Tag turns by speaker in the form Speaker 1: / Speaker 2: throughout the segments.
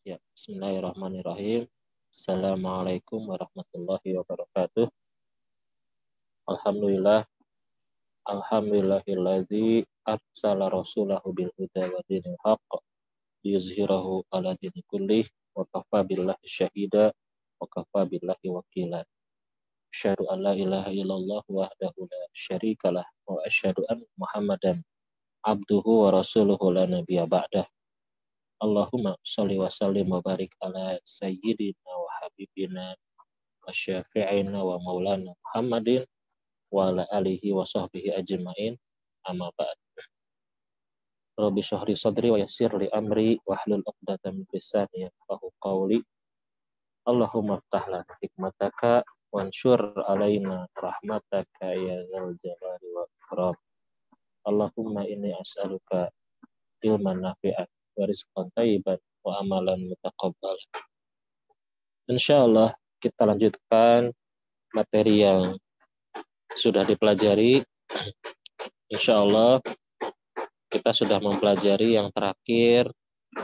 Speaker 1: Ya, bismillahirrahmanirrahim. Assalamualaikum warahmatullahi wabarakatuh. Alhamdulillah, alhamdulillahilladzi arsala rasulahu bil huda wa dinil haqq liyuzhirahu ala dini kullih wa kafa billahi syahida wa kafa billahi wakila. Asyhadu an la ilaha illallah wahdahu la syarikalah wa asyhadu anna Muhammadan abduhu wa rasuluhu la nabiyya ba'dah. Allahumma sholli wa sallim wa barik ala sayyidina wa habibina wa syafi'ina wa maulana Muhammadin wa ala alihi wa sahbihi ajma'in, amma ba'd. Rabbi syahri sadri wa yassir li amri wa hlul 'uqdatam min lisani yafqahu qawli. Allahumma ftah lana hikmataka wansyur alaina rahmataka ya dzal jalali wal ikram. Allahumma inni as'aluka ilman nafi'an wa rizqan thayyiban wa amalan mutaqabbal. Insyaallah kita lanjutkan materi yang sudah dipelajari. Insyaallah kita sudah mempelajari yang terakhir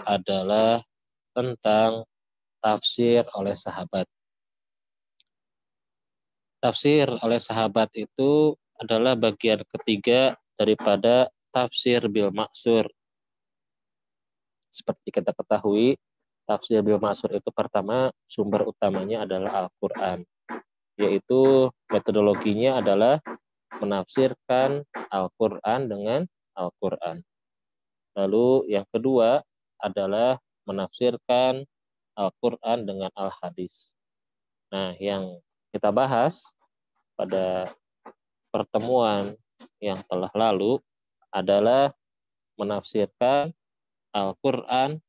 Speaker 1: adalah tentang tafsir oleh sahabat. Tafsir oleh sahabat itu adalah bagian ketiga daripada tafsir bil ma'sur. Seperti kita ketahui, tafsir bil ma'sur itu pertama sumber utamanya adalah Al-Quran. Yaitu metodologinya adalah menafsirkan Al-Quran dengan Al-Quran. Lalu yang kedua adalah menafsirkan Al-Quran dengan Al-Hadis. Nah, yang kita bahas pada pertemuan yang telah lalu adalah menafsirkan Al-Quran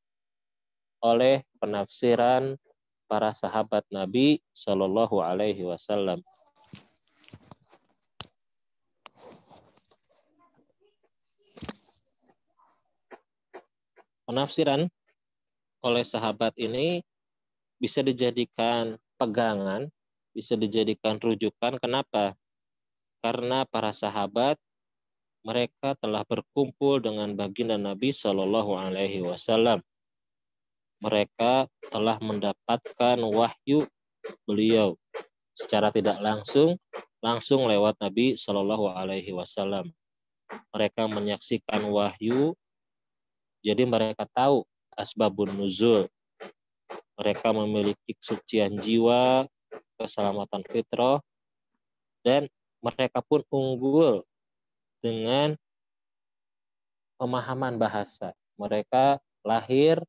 Speaker 1: oleh penafsiran para sahabat Nabi Shallallahu Alaihi Wasallam. Penafsiran oleh sahabat ini bisa dijadikan pegangan, bisa dijadikan rujukan. Kenapa? Karena para sahabat mereka telah berkumpul dengan baginda Nabi Shallallahu Alaihi Wasallam. Mereka telah mendapatkan wahyu beliau secara tidak langsung lewat Nabi Shallallahu Alaihi Wasallam. Mereka menyaksikan wahyu, jadi mereka tahu asbabun nuzul. Mereka memiliki kesucian jiwa, keselamatan fitrah, dan mereka pun unggul dengan pemahaman bahasa. Mereka lahir,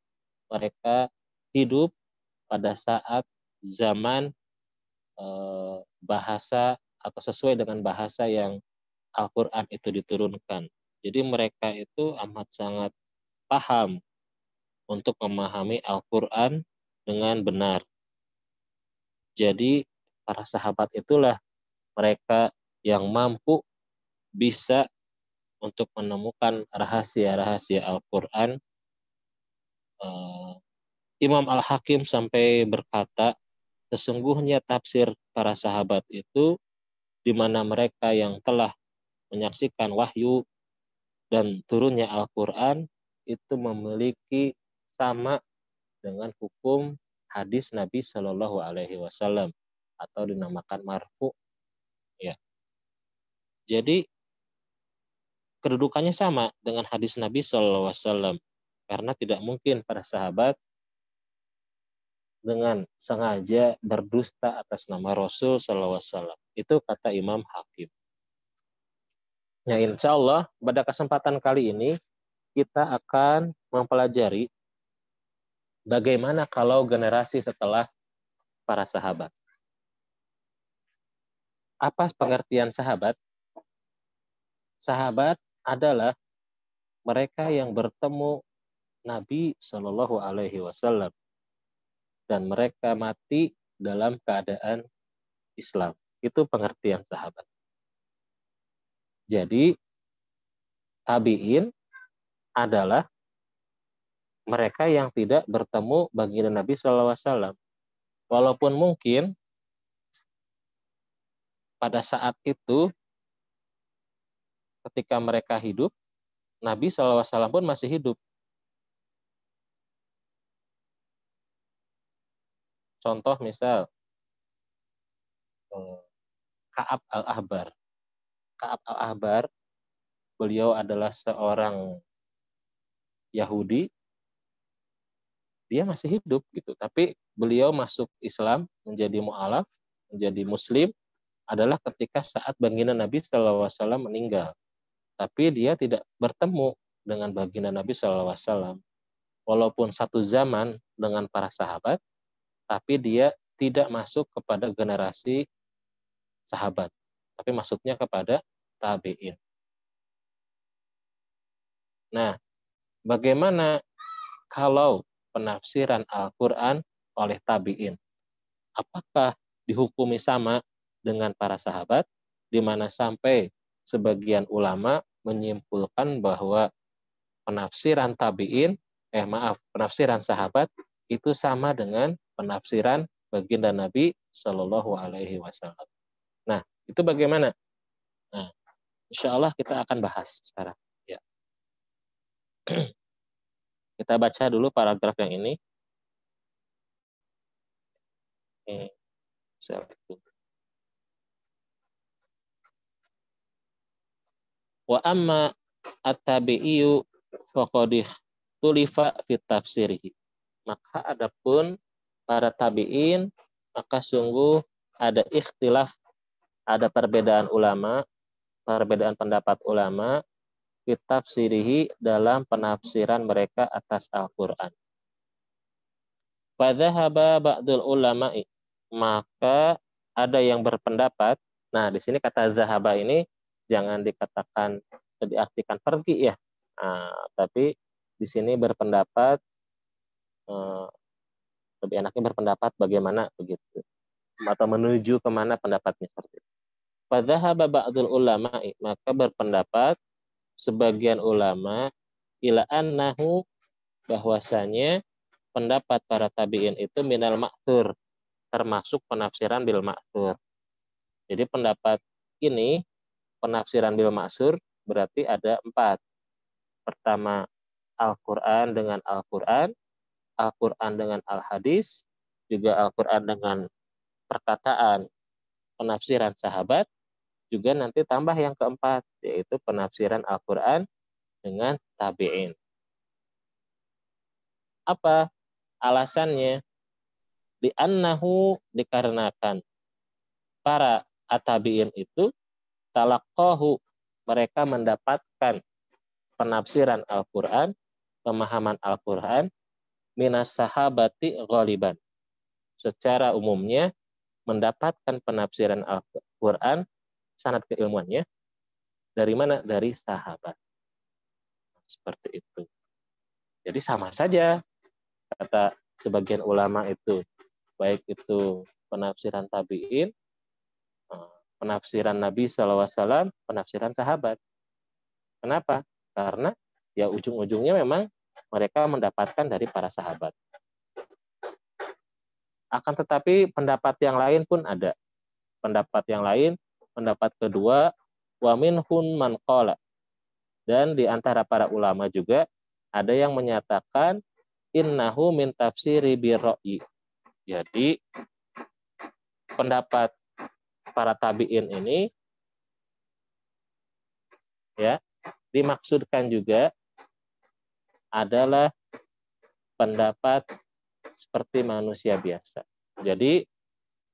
Speaker 1: mereka hidup pada saat zaman bahasa atau sesuai dengan bahasa yang Al-Quran itu diturunkan. Jadi mereka itu amat sangat paham untuk memahami Al-Quran dengan benar. Jadi para sahabat itulah mereka yang mampu bisa untuk menemukan rahasia-rahasia Al-Quran. Imam Al-Hakim sampai berkata, sesungguhnya tafsir para sahabat itu di mana mereka yang telah menyaksikan wahyu dan turunnya Al-Quran itu memiliki sama dengan hukum hadis Nabi Shallallahu Alaihi Wasallam atau dinamakan marfu. Ya. Jadi kedudukannya sama dengan hadis Nabi Shallallahu Alaihi Wasallam karena tidak mungkin para sahabat dengan sengaja berdusta atas nama Rasul Shallallahu Alaihi Wasallam. Itu kata Imam Hakim. Ya, insya Allah pada kesempatan kali ini kita akan mempelajari bagaimana kalau generasi setelah para sahabat. Apa pengertian sahabat? Sahabat adalah mereka yang bertemu Nabi Shallallahu Alaihi Wasallam dan mereka mati dalam keadaan Islam. Itu pengertian sahabat. Jadi tabi'in adalah mereka yang tidak bertemu baginda Nabi Shallallahu Alaihi Wasallam. Walaupun mungkin pada saat itu ketika mereka hidup, Nabi Shallallahu Alaihi Wasallam pun masih hidup. Contoh misal Ka'ab al-Ahbar. Ka'ab al-Ahbar, beliau adalah seorang Yahudi, dia masih hidup gitu. Tapi beliau masuk Islam, menjadi mu'alaf, menjadi muslim adalah ketika saat baginda Nabi SAW meninggal. Tapi dia tidak bertemu dengan baginda Nabi SAW. Walaupun satu zaman dengan para sahabat, tapi dia tidak masuk kepada generasi sahabat. Tapi masuknya kepada tabi'in. Nah, bagaimana kalau penafsiran Al-Quran oleh tabi'in? Apakah dihukumi sama dengan para sahabat, di mana sampai sebagian ulama menyimpulkan bahwa penafsiran tabi'in, penafsiran sahabat itu sama dengan penafsiran baginda Nabi Shallallahu Alaihi Wasallam. Nah, itu bagaimana? Nah, insya Allah kita akan bahas sekarang. Ya. Kita baca dulu paragraf yang ini. Wa amma at-tabi'iyu faqad tulifa fit tafsirihi. Maka adapun para tabi'in, maka sungguh ada ikhtilaf, ada perbedaan ulama, perbedaan pendapat ulama fit tafsirihi dalam penafsiran mereka atas Al-Qur'an. Fa dzahaba ba'dul ulama'i, maka ada yang berpendapat. Nah, di sini kata zahaba ini jangan dikatakan, diartikan pergi ya. Nah, tapi di sini berpendapat, lebih enaknya berpendapat bagaimana begitu, atau menuju kemana pendapatnya seperti itu. Fa dzahaba ba'dul ulama'i, maka berpendapat sebagian ulama ila annahu, bahwasanya pendapat para tabi'in itu minal ma'thur, termasuk penafsiran bil ma'thur. Jadi pendapat ini, penafsiran bil ma'thur, berarti ada 4. Pertama, Al-Quran dengan Al-Quran, Al-Quran dengan Al-Hadis, juga Al-Quran dengan perkataan penafsiran sahabat, juga nanti tambah yang keempat, yaitu penafsiran Al-Quran dengan tabi'in. Apa alasannya? Li'annahu, dikarenakan para at-tabi'in itu talaqahu, mereka mendapatkan penafsiran Al-Quran, pemahaman Al-Quran minas sahabati ghaliban. Secara umumnya mendapatkan penafsiran Al-Quran, sanad keilmuannya dari mana? Dari sahabat. Seperti itu. Jadi sama saja kata sebagian ulama itu, baik itu penafsiran tabi'in, penafsiran Nabi SAW, penafsiran sahabat. Kenapa? Karena ya ujung-ujungnya memang mereka mendapatkan dari para sahabat. Akan tetapi pendapat yang lain pun ada. Pendapat yang lain, pendapat kedua, wa minhum man qala. Dan di antara para ulama juga ada yang menyatakan innahu min tafsiri birra'yi. Jadi pendapat para tabi'in ini ya dimaksudkan juga adalah pendapat seperti manusia biasa. Jadi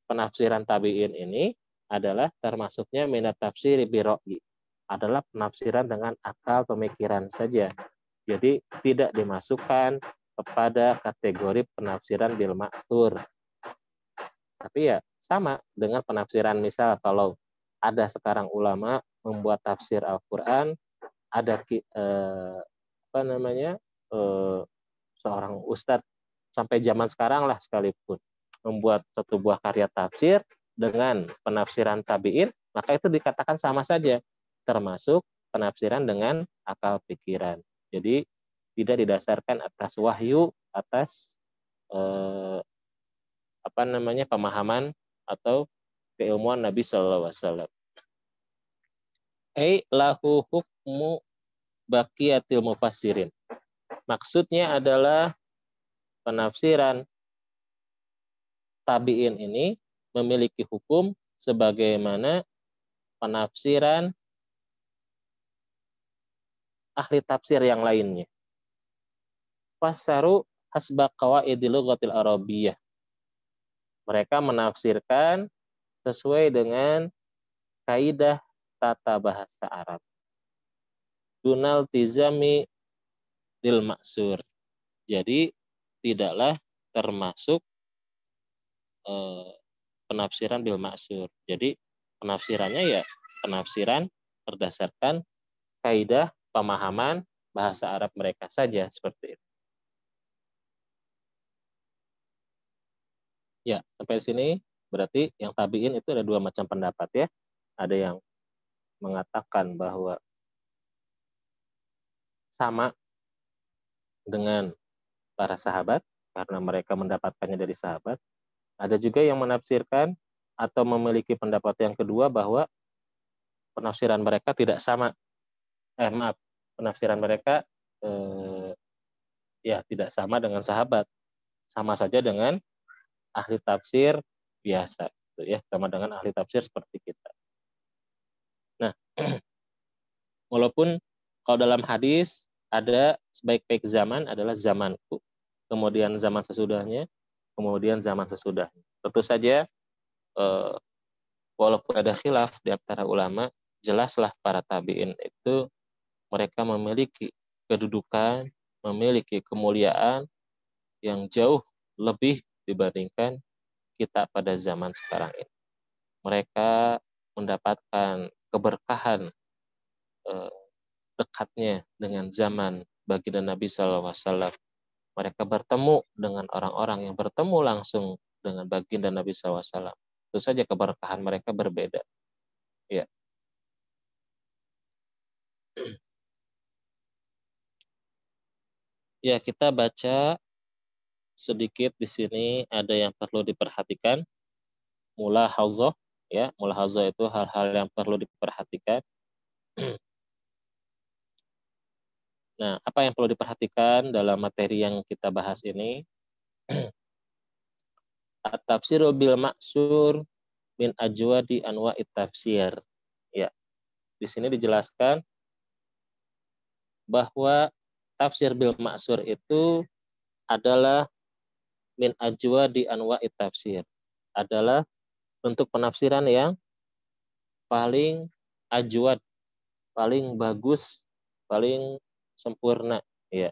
Speaker 1: penafsiran tabi'in ini adalah termasuknya minat tafsiri birra'yi, adalah penafsiran dengan akal pemikiran saja. Jadi tidak dimasukkan kepada kategori penafsiran bil ma'thur. Tapi ya sama dengan penafsiran, misal kalau ada sekarang ulama membuat tafsir Al-Qur'an, ada seorang ustadz sampai zaman sekarang lah sekalipun membuat satu buah karya tafsir dengan penafsiran tabi'in, maka itu dikatakan sama saja, termasuk penafsiran dengan akal pikiran. Jadi tidak didasarkan atas wahyu, atas pemahaman atau keilmuan Nabi Shallallahu Alaihi Wasallam. Lahu hukmu baqiyatil mufassirin. Maksudnya adalah penafsiran tabi'in ini memiliki hukum sebagaimana penafsiran ahli tafsir yang lainnya. Fassaru hasba qawaidil lughatil arabiyyah. Mereka menafsirkan sesuai dengan kaidah tata bahasa Arab. Dunal tizami lil maksur. Jadi tidaklah termasuk penafsiran bil maksur. Jadi penafsirannya ya penafsiran berdasarkan kaidah pemahaman bahasa Arab mereka saja seperti itu. Ya, sampai sini berarti yang tabi'in itu ada dua macam pendapat ya. Ada yang mengatakan bahwa sama dengan para sahabat karena mereka mendapatkannya dari sahabat. Ada juga yang menafsirkan atau memiliki pendapat yang kedua bahwa penafsiran mereka tidak sama. Penafsiran mereka ya tidak sama dengan sahabat. Sama saja dengan ahli tafsir biasa, gitu ya, sama dengan ahli tafsir seperti kita. Nah, walaupun kalau dalam hadis ada sebaik-baik zaman adalah zamanku, kemudian zaman sesudahnya, kemudian zaman sesudahnya. Tentu saja walaupun ada khilaf di antara ulama, jelaslah para tabi'in itu mereka memiliki kedudukan, memiliki kemuliaan yang jauh lebih dibandingkan kita pada zaman sekarang ini. Mereka mendapatkan keberkahan dekatnya dengan zaman baginda Nabi SAW. Mereka bertemu dengan orang-orang yang bertemu langsung dengan baginda Nabi SAW. Tentu saja keberkahan mereka berbeda. Ya. Ya, kita baca sedikit di sini ada yang perlu diperhatikan. Mulahazah, ya, mulahazah itu hal-hal yang perlu diperhatikan. Nah, apa yang perlu diperhatikan dalam materi yang kita bahas ini? At-tafsiru bil maksur min ajwadi anwa'it tafsir. Ya, di sini dijelaskan bahwa tafsir bil maksur itu adalah min ajwadi anwa'it tafsir. Adalah bentuk penafsiran yang paling ajwad, paling bagus, paling sempurna, ya.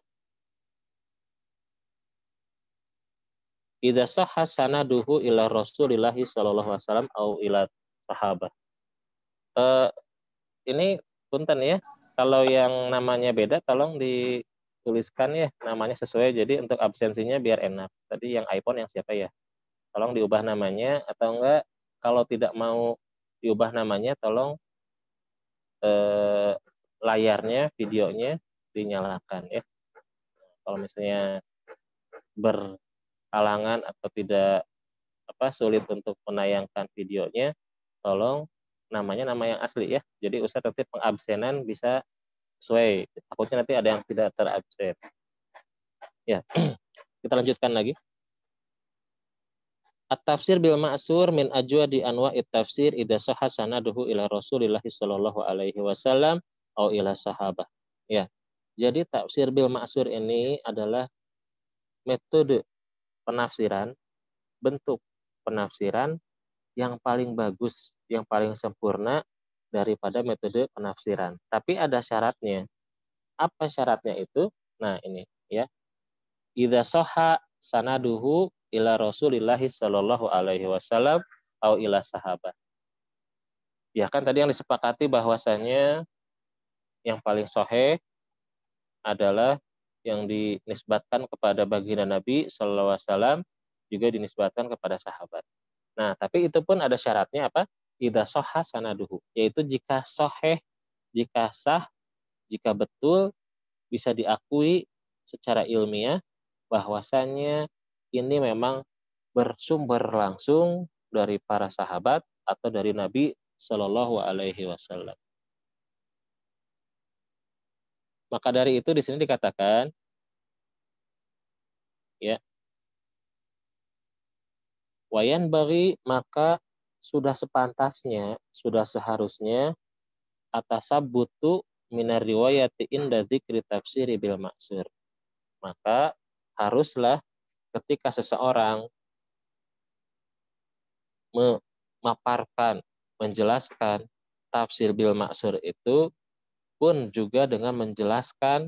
Speaker 1: Idza sahha sanaduhu ila Rasulillah sallallahu alaihi wasallam au ila sahabat. Ini punten ya. Kalau yang namanya beda tolong dituliskan ya namanya sesuai, jadi untuk absensinya biar enak. Tadi yang iPhone yang siapa ya? Tolong diubah namanya, atau enggak kalau tidak mau diubah namanya tolong layarnya, videonya dinyalakan ya. Kalau misalnya berhalangan atau tidak sulit untuk menayangkan videonya, tolong namanya nama yang asli ya. Jadi Ustadz nanti pengabsenan bisa sesuai. Takutnya nanti ada yang tidak terabsen. Ya, kita lanjutkan lagi. At-tafsir bil ma'sur min ajwadi anwa'it tafsir idza sahha sanaduhu ila Rasulillah sallallahu alaihi wasallam au ila sahabah. Ya. Jadi tafsir bil ma'sur ini adalah metode penafsiran, bentuk penafsiran yang paling bagus, yang paling sempurna daripada metode penafsiran. Tapi ada syaratnya. Apa syaratnya itu? Nah, ini ya. Idza sahha sanaduhu ila Rasulillah sallallahu alaihi wasallam au ila sahabat. Ya kan tadi yang disepakati bahwasanya yang paling sahih adalah yang dinisbatkan kepada baginda Nabi sallallahu alaihi wasallam, juga dinisbatkan kepada sahabat. Nah, tapi itu pun ada syaratnya apa? Idza sahha sanaduhu, yaitu jika sahih, jika sah, jika betul bisa diakui secara ilmiah bahwasannya ini memang bersumber langsung dari para sahabat atau dari Nabi Shallallahu Alaihi Wasallam. Maka dari itu di sini dikatakan, ya, Wayan bagi, maka sudah sepantasnya, sudah seharusnya atasabutu minar riwayati inda dzikri tafsiri bil maksur. Maka haruslah ketika seseorang memaparkan, menjelaskan tafsir bil maksur itu pun juga dengan menjelaskan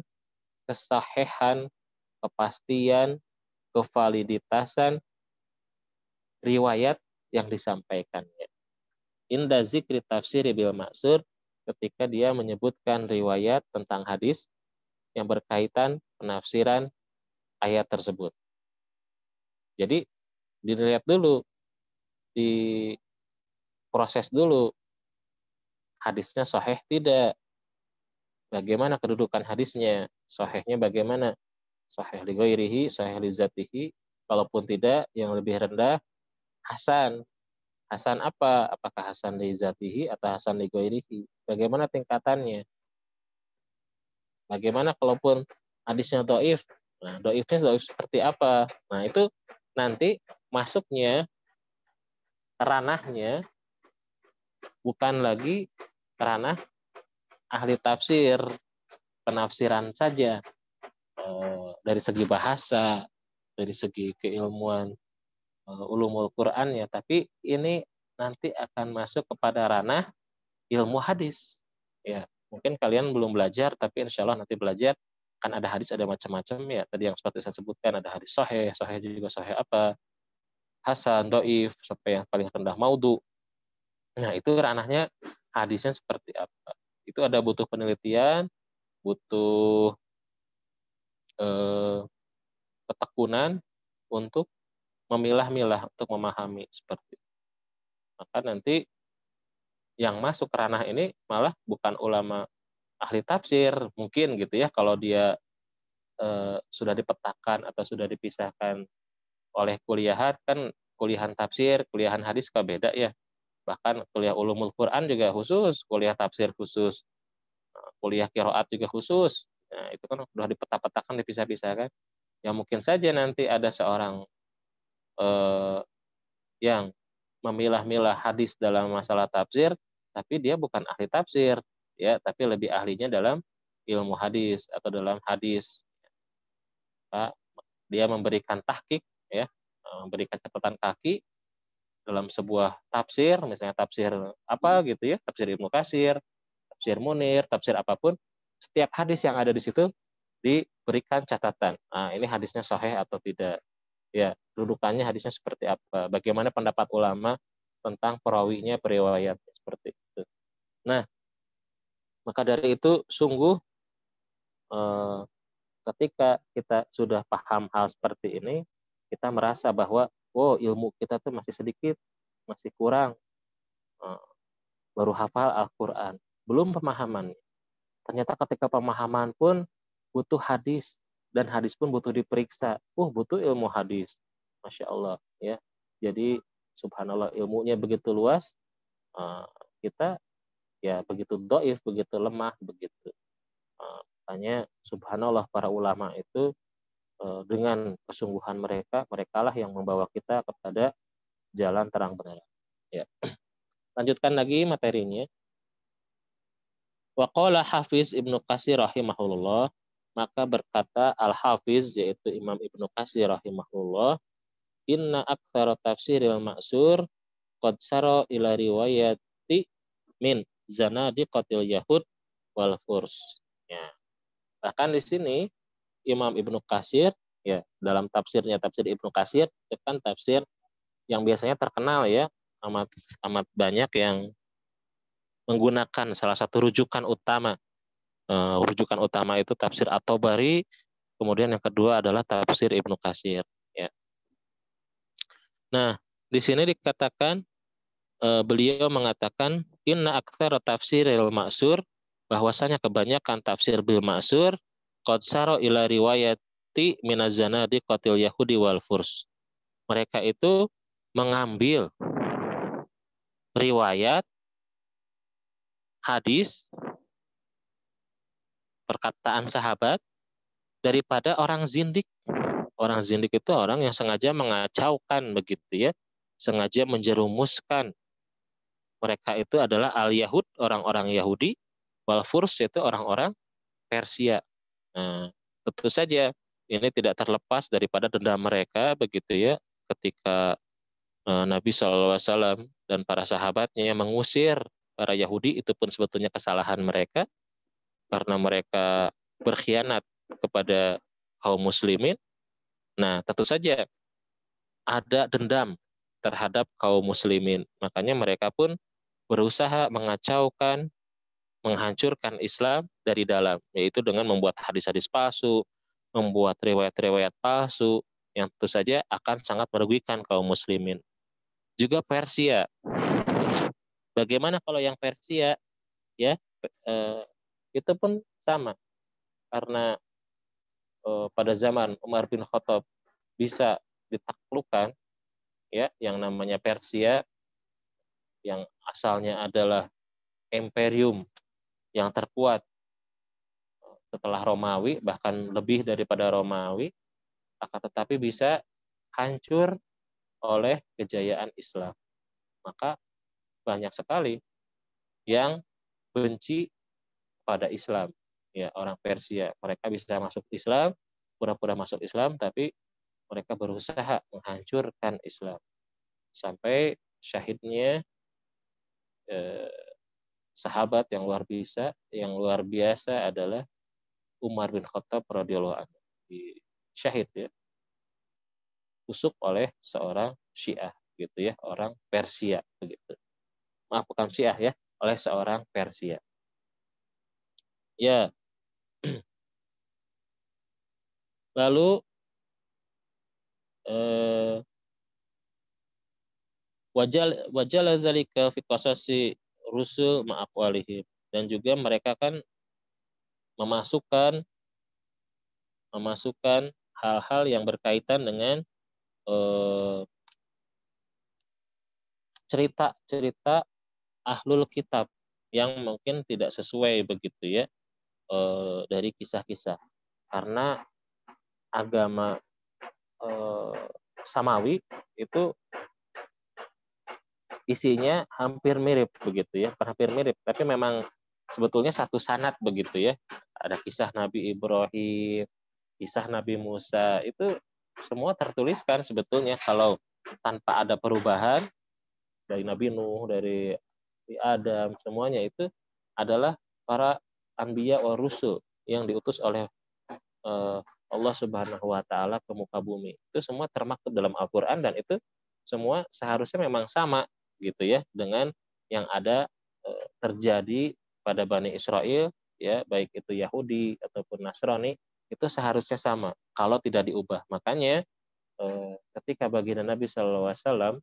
Speaker 1: kesahihan, kepastian, kevaliditasan riwayat yang disampaikannya. Inda zikri tafsir bil maksur, ketika dia menyebutkan riwayat tentang hadis yang berkaitan penafsiran ayat tersebut. Jadi dilihat dulu, diproses dulu, hadisnya sahih tidak, bagaimana kedudukan hadisnya, sahihnya bagaimana, sahih li ghairihi, sahih li zatihi, kalaupun tidak, yang lebih rendah, hasan. Hasan apa? Apakah hasan li zatihi atau hasan li ghairihi? Bagaimana tingkatannya? Bagaimana kalaupun hadisnya dhaif? Nah, dhaifnya dhaif seperti apa? Nah, itu nanti masuknya ranahnya bukan lagi ranah ahli tafsir, penafsiran saja. Dari segi bahasa, dari segi keilmuan ulumul Quran ya, tapi ini nanti akan masuk kepada ranah ilmu hadis. Ya, mungkin kalian belum belajar, tapi insya Allah nanti belajar. Kan ada hadis, ada macam-macam ya. Tadi yang seperti saya sebutkan, ada hadis sahih, sahih juga sahih apa, hasan, doif, sampai yang paling rendah maudhu. Nah, itu ranahnya hadisnya seperti apa. Itu ada butuh penelitian, butuh ketekunan untuk memilah-milah, untuk memahami seperti itu. Maka nanti yang masuk ke ranah ini malah bukan ulama ahli tafsir, mungkin gitu ya, kalau dia sudah dipetakan atau sudah dipisahkan oleh kuliahan, kan kuliahan tafsir, kuliahan hadis kan beda ya. Bahkan kuliah ulumul Quran juga khusus, kuliah tafsir khusus, kuliah qiraat juga khusus. Nah, itu kan sudah dipeta-petakan, dipisah-pisahkan. Ya mungkin saja nanti ada seorang yang memilah-milah hadis dalam masalah tafsir, tapi dia bukan ahli tafsir, ya, tapi lebih ahlinya dalam ilmu hadis atau dalam hadis. Dia memberikan tahqiq, ya, memberikan catatan kaki dalam sebuah tafsir, misalnya tafsir apa gitu ya, tafsir Ibnu Katsir, tafsir Munir, tafsir apapun, setiap hadis yang ada di situ diberikan catatan. Nah, ini hadisnya sahih atau tidak. Ya, dudukannya hadisnya seperti apa, bagaimana pendapat ulama tentang perawinya, periwayatnya, seperti itu. Nah, maka dari itu sungguh ketika kita sudah paham hal seperti ini, kita merasa bahwa oh, ilmu kita tuh masih sedikit, masih kurang, baru hafal Al-Quran, belum pemahaman. Ternyata ketika pemahaman pun butuh hadis, dan hadis pun butuh diperiksa. Butuh ilmu hadis. Masya Allah. Ya. Jadi subhanallah, ilmunya begitu luas, kita ya begitu doif, begitu lemah, begitu. Makanya subhanallah, para ulama itu dengan kesungguhan mereka, merekalah yang membawa kita kepada jalan terang benerang. Ya. Lanjutkan lagi materinya. Wa qala Hafiz Ibnu Katsir rahimahullah, maka berkata Al-Hafiz, yaitu Imam Ibnu Katsir rahimahullah, inna aktsara tafsiril ma'sur qad sara ila riwayati min zanadiqatil yahud wal furs. Ya. Bahkan di sini Imam Ibnu Katsir, ya, dalam tafsirnya, tafsir Ibnu Katsir itu kan tafsir yang biasanya terkenal ya, amat amat banyak yang menggunakan salah satu rujukan utama. Rujukan utama itu tafsir At-Tabari, kemudian yang kedua adalah tafsir Ibnu Katsir. Ya. Nah, di sini dikatakan, beliau mengatakan inna aktsara tafsiril ma'sur, bahwasanya kebanyakan tafsir bil ma'sur qad sara ila riwayati minaz zanadiqatil yahudi wal furs. Mereka itu mengambil riwayat hadis, perkataan sahabat daripada orang zindik. Orang zindik itu orang yang sengaja mengacaukan begitu ya, sengaja menjerumuskan mereka itu adalah al-Yahud, orang-orang Yahudi, wal Furs itu orang-orang Persia. Nah, tentu saja ini tidak terlepas daripada dendam mereka begitu ya, ketika Nabi SAW dan para sahabatnya mengusir para Yahudi, itu pun sebetulnya kesalahan mereka karena mereka berkhianat kepada kaum muslimin. Nah, tentu saja ada dendam terhadap kaum muslimin. Makanya mereka pun berusaha mengacaukan, menghancurkan Islam dari dalam, yaitu dengan membuat hadis-hadis palsu, membuat riwayat-riwayat palsu, yang tentu saja akan sangat merugikan kaum muslimin. Juga Persia. Bagaimana kalau yang Persia, ya, eh, itu pun sama, karena pada zaman Umar bin Khattab bisa ditaklukkan, ya, yang namanya Persia, yang asalnya adalah imperium yang terkuat setelah Romawi, bahkan lebih daripada Romawi, akan tetapi bisa hancur oleh kejayaan Islam. Maka banyak sekali yang benci pada Islam. Ya, orang Persia, mereka bisa masuk Islam, pura-pura masuk Islam, tapi mereka berusaha menghancurkan Islam. Sampai syahidnya sahabat yang luar biasa adalah Umar bin Khattab radhiyallahu anhu. Syahid ya, tusuk oleh seorang Syiah gitu ya, orang Persia begitu. Maaf, bukan Syiah ya, oleh seorang Persia. Ya, lalu wajal zalika fi qasasi rusul ma'aqwalihim, dan juga mereka kan memasukkan hal-hal yang berkaitan dengan cerita-cerita ahlul kitab yang mungkin tidak sesuai begitu ya, dari kisah-kisah, karena agama Samawi itu isinya hampir mirip begitu ya, hampir mirip, tapi memang sebetulnya satu sanad begitu ya. Ada kisah Nabi Ibrahim, kisah Nabi Musa, itu semua tertuliskan sebetulnya kalau tanpa ada perubahan. Dari Nabi Nuh, dari Adam, semuanya itu adalah para anbiya wa rusul yang diutus oleh Allah Subhanahu wa taala ke muka bumi. Itu semua termaktub dalam Al-Qur'an, dan itu semua seharusnya memang sama gitu ya dengan yang ada terjadi pada Bani Israel, ya, baik itu Yahudi ataupun Nasrani, itu seharusnya sama kalau tidak diubah. Makanya ketika baginda Nabi SAW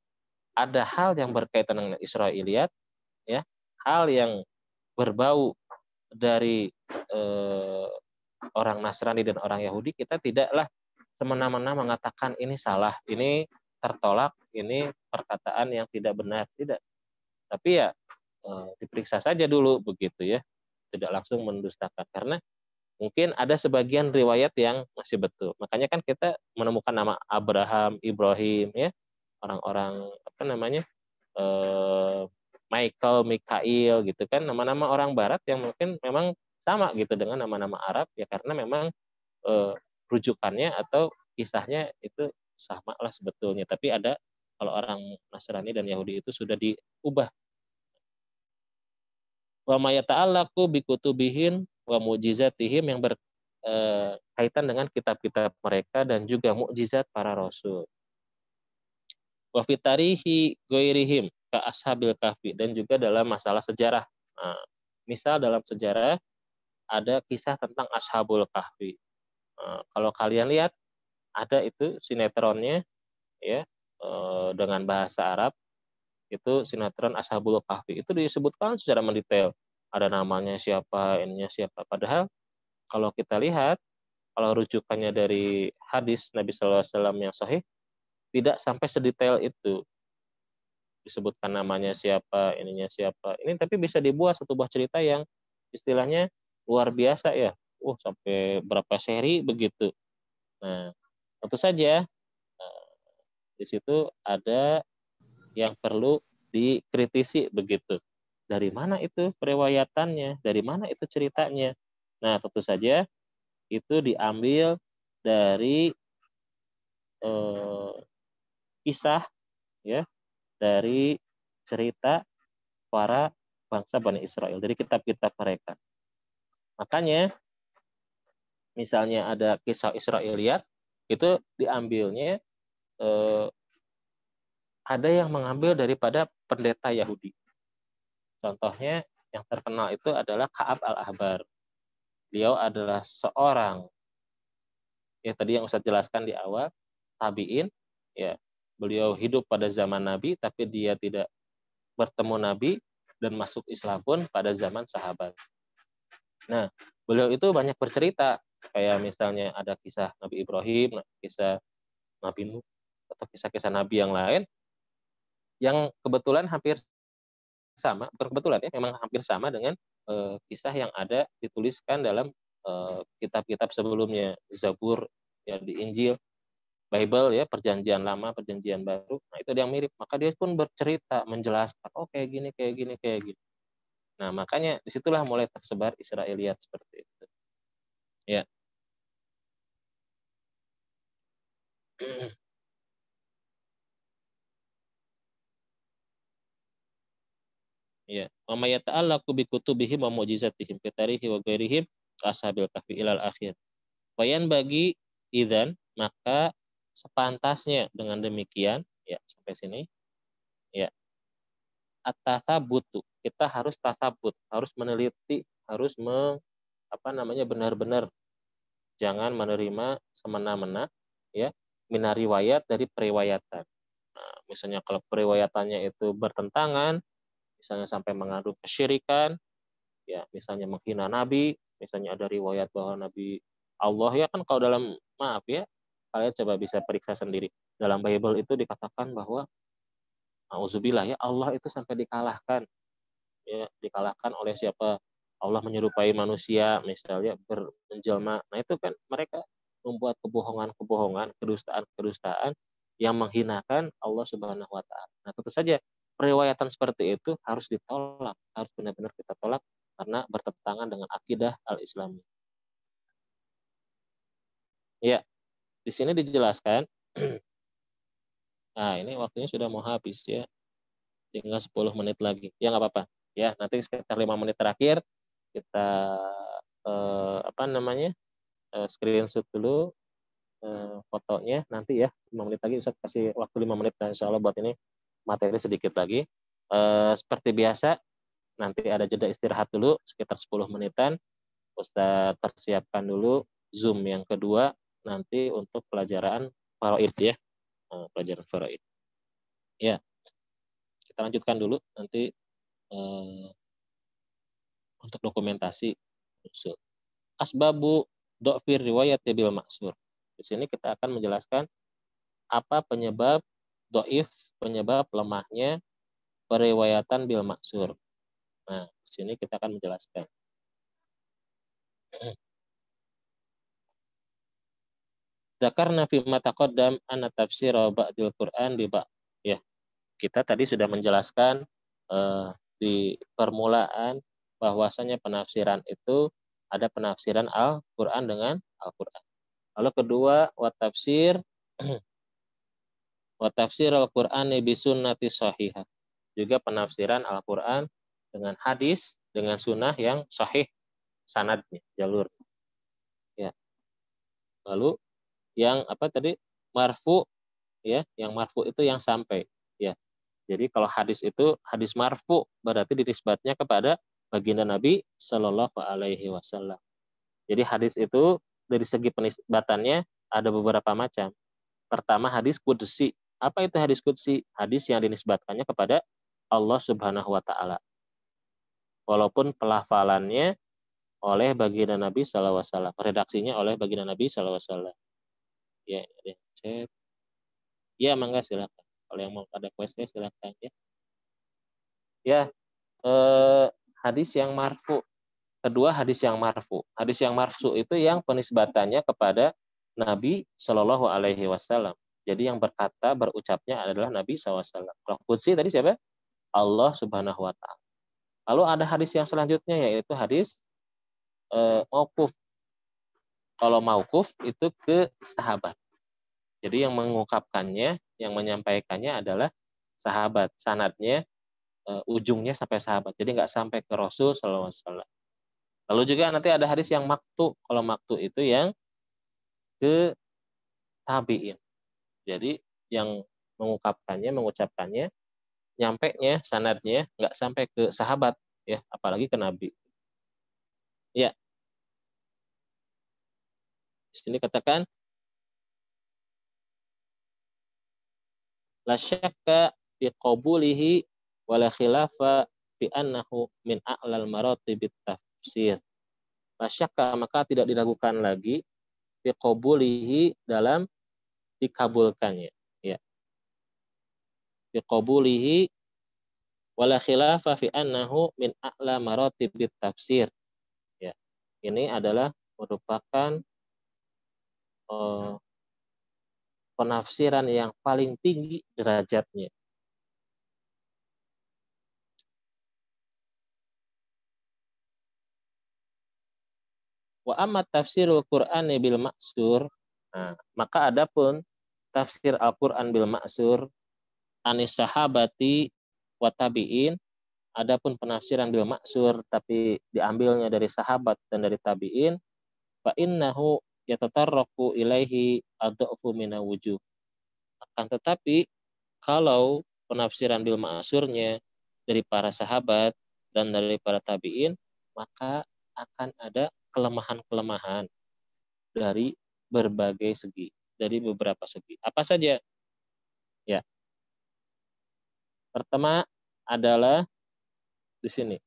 Speaker 1: ada hal yang berkaitan dengan Israiliyat, ya, hal yang berbau dari orang Nasrani dan orang Yahudi, kita tidaklah semena-mena mengatakan ini salah, ini tertolak, ini perkataan yang tidak benar, tidak. Tapi ya diperiksa saja dulu begitu ya, tidak langsung mendustakan, karena mungkin ada sebagian riwayat yang masih betul. Makanya kan kita menemukan nama Abraham, Ibrahim ya, orang-orang apa namanya, Michael, Mikail gitu kan, nama-nama orang Barat yang mungkin memang sama gitu dengan nama-nama Arab ya, karena memang rujukannya atau kisahnya itu sama lah sebetulnya. Tapi ada, kalau orang Nasrani dan Yahudi itu sudah diubah. Wa ma yata'allaqu bi kutubihin wa mu'jizatihim, yang berkaitan dengan kitab-kitab mereka dan juga mukjizat para rasul. Wa fi tarihi ghairihim ka ashabil kahfi, dan juga dalam masalah sejarah. Nah, misal dalam sejarah ada kisah tentang ashabul kahfi. Nah, kalau kalian lihat ada itu sinetronnya ya, dengan bahasa Arab, itu sinetron Ashabul Kahfi, itu disebutkan secara mendetail, ada namanya siapa, ininya siapa. Padahal kalau kita lihat, kalau rujukannya dari hadis Nabi SAW yang sahih, tidak sampai sedetail itu disebutkan namanya siapa, ininya siapa. Ini tapi bisa dibuat satu buah cerita yang istilahnya luar biasa ya. Sampai berapa seri begitu. Nah, tentu saja di situ ada yang perlu dikritisi begitu. Dari mana itu periwayatannya? Dari mana itu ceritanya? Nah, tentu saja itu diambil dari kisah ya, dari cerita para bangsa Bani Israel, dari kitab-kitab mereka. Makanya misalnya ada kisah Israiliyat, itu diambilnya ada yang mengambil daripada pendeta Yahudi. Contohnya yang terkenal itu adalah Ka'ab al-Ahbar. Beliau adalah seorang, ya tadi yang Ustaz jelaskan di awal, tabi'in, ya. Beliau hidup pada zaman Nabi, tapi dia tidak bertemu Nabi dan masuk Islam pun pada zaman sahabat. Nah, beliau itu banyak bercerita, kayak misalnya ada kisah Nabi Ibrahim, kisah Nabi Nuh, atau kisah-kisah Nabi yang lain, yang kebetulan hampir sama, bukan kebetulan ya, memang hampir sama dengan kisah yang ada dituliskan dalam kitab-kitab sebelumnya, Zabur, ya di Injil, Bible ya, perjanjian lama, perjanjian baru. Nah, itu yang mirip. Maka dia pun bercerita, menjelaskan, oh kayak gini, kayak gini, kayak gini. Nah, makanya disitulah mulai tersebar Israiliyat seperti itu. Ya. Ya. Wa may yata'allaqu bi kutubihim wa mu'jizatihim fi tarihi wa ghairihim ashabil kahfi ilal akhir. Wayan bagi idzan, maka sepantasnya dengan demikian, ya sampai sini, ya. At-tatsabutu, kita harus tasabut, harus meneliti, harus benar-benar, jangan menerima semena-mena, ya, minariwayat dari periwayatan. Nah, misalnya kalau periwayatannya itu bertentangan, misalnya sampai mengandung kesyirikan, ya misalnya menghina Nabi, misalnya ada riwayat bahwa Nabi Allah, ya kan kalau dalam, maaf ya, kalian coba bisa periksa sendiri. Dalam Bible itu dikatakan bahwa auzubillah ya, Allah itu sampai dikalahkan, ya dikalahkan oleh siapa? Allah menyerupai manusia, misalnya menjelma. Nah, itu kan mereka membuat kebohongan-kebohongan, kedustaan-kedustaan yang menghinakan Allah Subhanahu wa taala. Nah, tentu saja periwayatan seperti itu harus ditolak, harus benar-benar kita tolak karena bertentangan dengan akidah al-Islami. Ya, di sini dijelaskan. Nah, ini waktunya sudah mau habis ya. Tinggal 10 menit lagi. Ya nggak apa-apa. Ya, nanti sekitar 5 menit terakhir kita screenshot dulu fotonya, nanti ya 5 menit lagi Ustaz kasih waktu 5 menit, dan insya Allah buat ini materi sedikit lagi. Seperti biasa, nanti ada jeda istirahat dulu sekitar 10 menitan. Ustaz persiapkan dulu Zoom yang kedua nanti untuk pelajaran faraid ya. Pelajaran faraid. Ya, kita lanjutkan dulu nanti untuk dokumentasi usul. Asbabu do'fir riwayat bil maksur. Di sini kita akan menjelaskan apa penyebab do'if, penyebab lemahnya periwayatan bil maksur. Nah, di sini kita akan menjelaskan. Zakarna fi ma taqaddam anna tafsir ba'dil Qur'an bi ba'. Ya, kita tadi sudah menjelaskan di permulaan bahwasanya penafsiran itu ada penafsiran Al-Qur'an dengan Al-Qur'an. Lalu kedua, wa tafsir Al-Qur'ani bi sunnati sahihah. Juga penafsiran Al-Qur'an dengan hadis, dengan sunnah yang sahih sanadnya, jalur. Ya. Lalu yang apa tadi? Marfu, ya, yang marfu itu yang sampai, ya. Jadi kalau hadis itu hadis marfu berarti dinisbatnya kepada baginda Nabi Shallallahu alaihi wasallam. Jadi hadis itu dari segi penisbatannya ada beberapa macam. Pertama, hadis qudsi. Apa itu hadis qudsi? Hadis yang dinisbatkannya kepada Allah Subhanahu wa taala. Walaupun pelafalannya oleh baginda Nabi sallallahu alaihi wasallam, redaksinya oleh baginda Nabi sallallahu alaihi wasallam. Ya, ada chat. Ya, mangga silakan. Kalau yang mau ada question silakan ya. Ya, hadis yang marfu. Kedua, hadis yang marfu. Hadis yang marfu itu yang penisbatannya kepada Nabi Shallallahu alaihi wasallam. Jadi yang berkata, berucapnya adalah Nabi SAW. Kalau qudsi tadi siapa? Allah Subhanahu wa taala. Lalu ada hadis yang selanjutnya, yaitu hadis mauquf. Kalau mauquf itu ke sahabat. Jadi yang mengungkapkannya, yang menyampaikannya adalah sahabat. Sanadnya ujungnya sampai sahabat. Jadi nggak sampai ke Rasul sallallahu alaihi wasallam. Lalu juga nanti ada hadis yang maktu. Kalau maktu itu yang ke tabiin. Jadi yang mengungkapkannya, mengucapkannya, nyampainya, sanadnya nggak sampai ke sahabat, ya, apalagi ke Nabi. Ya, di sini katakan la syakka fi qabulihi wa la khilafa fi annahu min a'lal maratibit tafsir. La syakka, maka tidak diragukan lagi fi qabulihi, dalam dikabulkannya, ya. Fi qabulihi wa la khilafa fi annahu min a'la maratibit tafsir. Ya. Ini adalah merupakan penafsiran yang paling tinggi derajatnya. Wa amma tafsirul Qur'ani bil ma'sur, nah, maka adapun tafsir Al-Qur'an bil ma'sur anis sahabati wa tabi'in, adapun penafsiran bil ma'sur tapi diambilnya dari sahabat dan dari tabi'in, fa innahu yatatarraqu ilaihi adhafu mina wujuh. Akan tetapi kalau penafsiran bil ma'surnya dari para sahabat dan dari para tabi'in, maka akan ada kelemahan-kelemahan dari berbagai segi, dari beberapa segi. Apa saja? Ya. Pertama adalah di sini.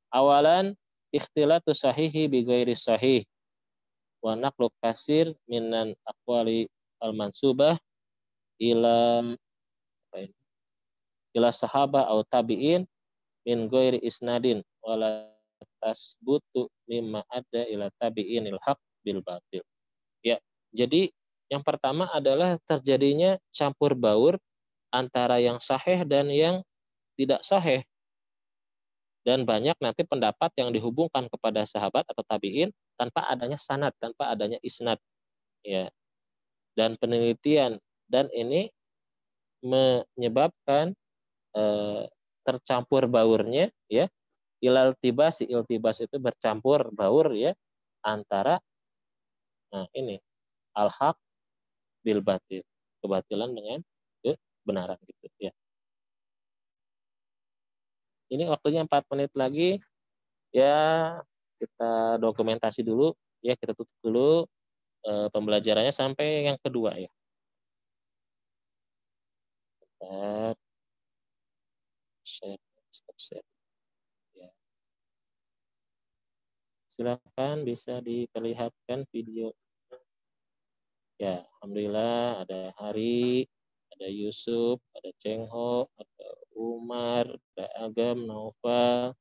Speaker 1: Awalan ikhtilatu sahihi bi ghairi sahih wa naqlu kasir minan aqwali al-mansubah ila ila sahabah atau tabi'in min ghairi isnadin wala tasbutu mimma ada ila tabi'inil haq bil batil. Ya, jadi yang pertama adalah terjadinya campur baur antara yang sahih dan yang tidak sahih. Dan banyak nanti pendapat yang dihubungkan kepada sahabat atau tabi'in tanpa adanya sanad, tanpa adanya isnad. Ya. Dan penelitian, dan ini menyebabkan tercampur baurnya, ya, iltibas itu bercampur baur, ya, antara ini al-haq bil batil, kebatilan dengan kebenaran, gitu, ya. Ini waktunya 4 menit lagi, ya, kita dokumentasi dulu, ya, kita tutup dulu pembelajarannya sampai yang kedua, ya. Bentar. Share. Ya. Silakan bisa diperlihatkan video. Ya, alhamdulillah ada Hari, ada Yusuf, ada Cengho, ada Umar, ada Agam, Naufal,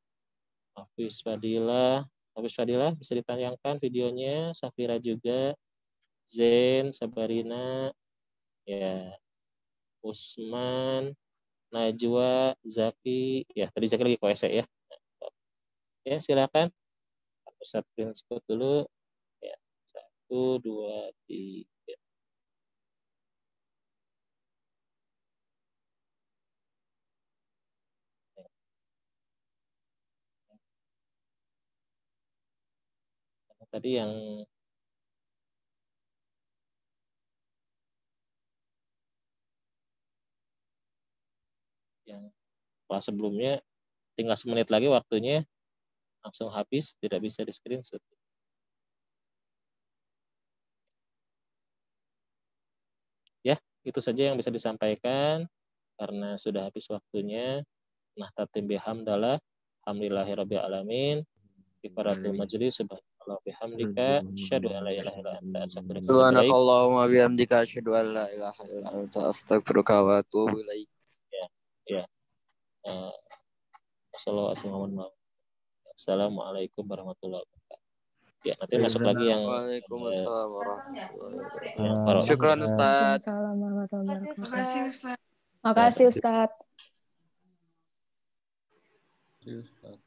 Speaker 1: Hafiz Fadilah. Hafiz Fadilah bisa ditayangkan videonya, Safira juga, Zen, Sabarina, ya, Usman, Najwa, Zaki, ya, tadi Zaki lagi koese, ya. Ya, silakan. Aku screenshot dulu. Ya, 1, 2, 3. Tadi yang kelas sebelumnya tinggal semenit lagi waktunya, langsung habis, tidak bisa di screenshot. Ya, itu saja yang bisa disampaikan karena sudah habis waktunya. Nah, tatim bihamdalah, alhamdulillahirabbil alamin. Kifaratul majlis, subhanallah bihamdika, asyhadu an la ilaha illa anta, astaghfiruka wa atubu ilaik.
Speaker 2: Subhanakallahumma bihamdika asyhadu an la ilaha illa anta astaghfiruka wa atubu ilaik.
Speaker 1: Ya, ya. Assalamualaikum warahmatullahi wabarakatuh. Ya, nanti masuk lagi yang
Speaker 2: Waalaikumsalam warahmatullahi wabarakatuh.
Speaker 1: yang Farol.
Speaker 2: Syukran Ustaz.
Speaker 3: Waalaikumsalam warahmatullahi wabarakatuh.
Speaker 4: Makasih Ustaz.
Speaker 3: Makasih Ustaz.
Speaker 2: Ustaz.